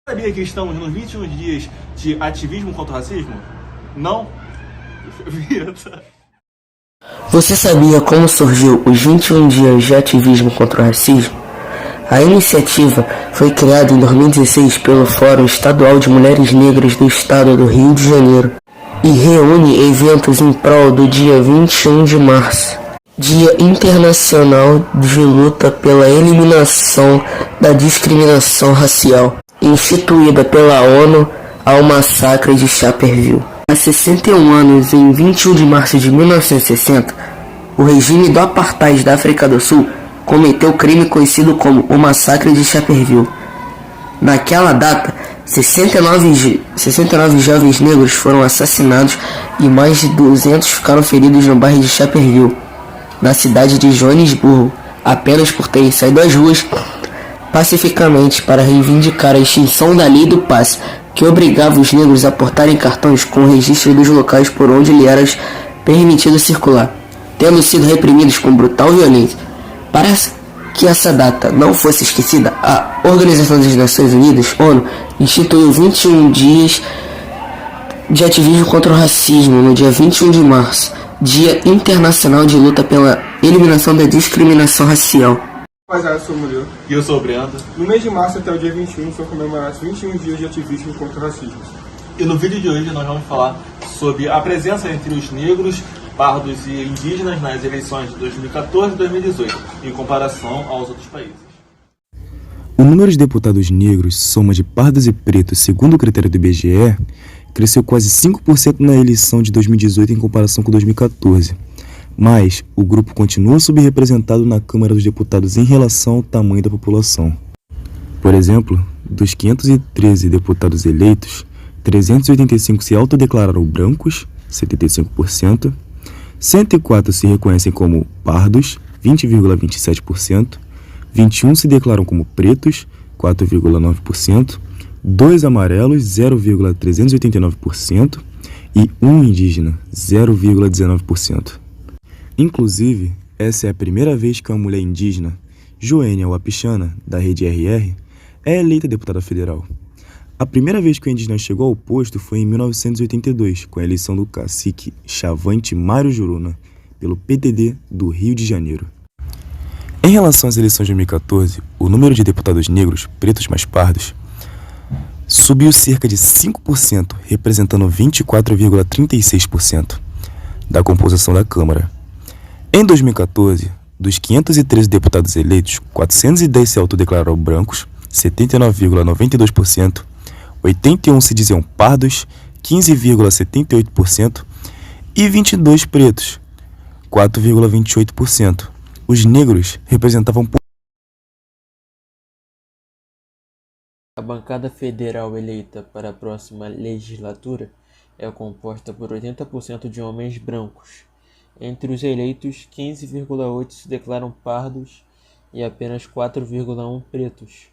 Sabia que estamos nos 21 dias de ativismo contra o racismo? Não? Vinheta. Você sabia como surgiu os 21 dias de ativismo contra o racismo? A iniciativa foi criada em 2016 pelo Fórum Estadual de Mulheres Negras do Estado do Rio de Janeiro e reúne eventos em prol do dia 21 de março, Dia Internacional de Luta pela Eliminação da Discriminação Racial, instituída pela ONU ao massacre de Sharpeville. Há 61 anos, em 21 de março de 1960, o regime do Apartheid da África do Sul cometeu o crime conhecido como o Massacre de Sharpeville. Naquela data, 69 jovens negros foram assassinados e mais de 200 ficaram feridos no bairro de Sharpeville, na cidade de Joanesburgo, apenas por terem saído às ruas pacificamente para reivindicar a extinção da lei do passe, que obrigava os negros a portarem cartões com o registro dos locais por onde lhe era permitido circular, tendo sido reprimidos com brutal violência. Para que essa data não fosse esquecida, a Organização das Nações Unidas, ONU, instituiu 21 dias de ativismo contra o racismo no dia 21 de março, Dia Internacional de Luta pela Eliminação da Discriminação Racial. Rapaziada, eu sou o Murilo. E eu sou o Brenda. No mês de março até o dia 21 são comemorados 21 dias de ativismo contra o racismo. E no vídeo de hoje nós vamos falar sobre a presença entre os negros, pardos e indígenas nas eleições de 2014 e 2018, em comparação aos outros países. O número de deputados negros, soma de pardos e pretos, segundo o critério do IBGE, cresceu quase 5% na eleição de 2018 em comparação com 2014. Mas o grupo continua subrepresentado na Câmara dos Deputados em relação ao tamanho da população. Por exemplo, dos 513 deputados eleitos, 385 se autodeclararam brancos, 75%, 104 se reconhecem como pardos, 20,27%, 21 se declaram como pretos, 4,9%, 2 amarelos, 0,389% e 1 indígena, 0,19%. Inclusive, essa é a primeira vez que uma mulher indígena, Joênia Wapichana, da Rede RR, é eleita deputada federal. A primeira vez que o indígena chegou ao posto foi em 1982, com a eleição do cacique Chavante Mário Juruna, pelo PDT do Rio de Janeiro. Em relação às eleições de 2014, o número de deputados negros, pretos mais pardos, subiu cerca de 5%, representando 24,36% da composição da Câmara. Em 2014, dos 513 deputados eleitos, 410 se autodeclararam brancos, 79,92%, 81 se diziam pardos, 15,78% e 22 pretos, 4,28%. Os negros representavam A bancada federal eleita para a próxima legislatura é composta por 80% de homens brancos. Entre os eleitos, 15,8% se declaram pardos e apenas 4,1% pretos.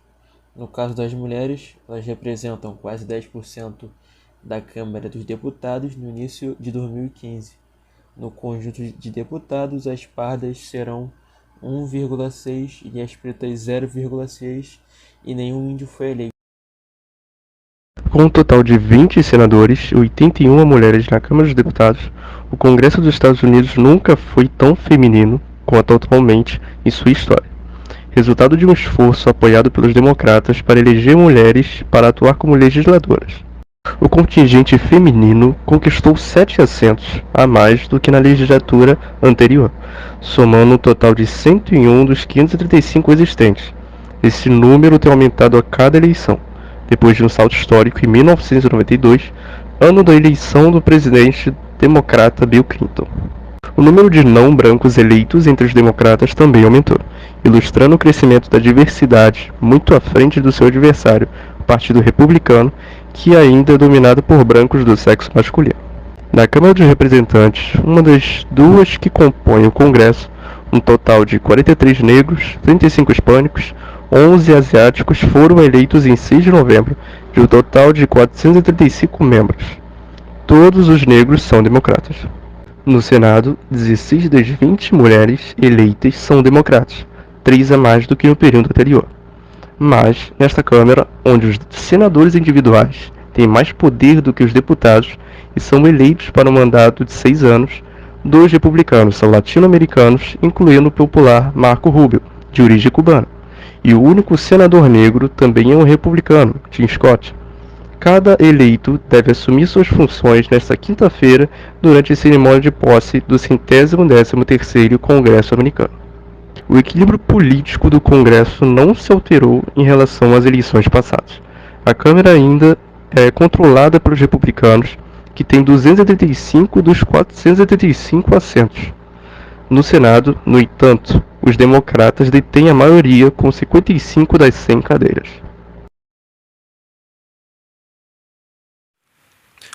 No caso das mulheres, elas representam quase 10% da Câmara dos Deputados no início de 2015. No conjunto de deputados, as pardas serão 1,6% e as pretas 0,6%, e nenhum índio foi eleito. Com um total de 20 senadores e 81 mulheres na Câmara dos Deputados, o Congresso dos Estados Unidos nunca foi tão feminino quanto atualmente em sua história. Resultado de um esforço apoiado pelos democratas para eleger mulheres para atuar como legisladoras. O contingente feminino conquistou 7 assentos a mais do que na legislatura anterior, somando um total de 101 dos 535 existentes. Esse número tem aumentado a cada eleição, depois de um salto histórico em 1992, ano da eleição do presidente democrata Bill Clinton. O número de não brancos eleitos entre os democratas também aumentou, ilustrando o crescimento da diversidade muito à frente do seu adversário, o Partido Republicano, que ainda é dominado por brancos do sexo masculino. Na Câmara dos Representantes, uma das duas que compõem o Congresso, um total de 43 negros, 35 hispânicos, 11 asiáticos foram eleitos em 6 de novembro, de um total de 435 membros. Todos os negros são democratas. No Senado, 16 das 20 mulheres eleitas são democratas, 3 a mais do que no período anterior. Mas, nesta Câmara, onde os senadores individuais têm mais poder do que os deputados e são eleitos para um mandato de 6 anos, 2 republicanos são latino-americanos, incluindo o popular Marco Rubio, de origem cubana, e o único senador negro também é um republicano, Tim Scott. Cada eleito deve assumir suas funções nesta quinta-feira durante a cerimônia de posse do 113º Congresso americano. O equilíbrio político do Congresso não se alterou em relação às eleições passadas. A Câmara ainda é controlada pelos republicanos, que têm 285 dos 485 assentos. No Senado, no entanto, os democratas detêm a maioria com 55 das 100 cadeiras.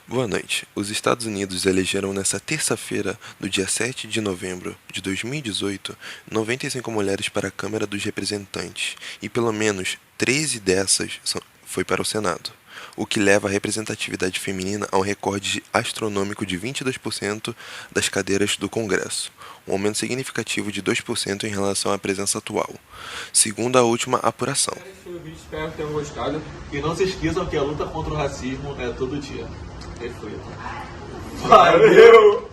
Boa noite. Os Estados Unidos elegeram nesta terça-feira, no dia 7 de novembro de 2018, 95 mulheres para a Câmara dos Representantes, e pelo menos 13 dessas foi para o Senado, o que leva a representatividade feminina a um recorde astronômico de 22% das cadeiras do Congresso, um aumento significativo de 2% em relação à presença atual, segundo a última apuração. Espero que tenham gostado. E não se esqueçam que a luta contra o racismo é todo dia. Perfeito. Valeu!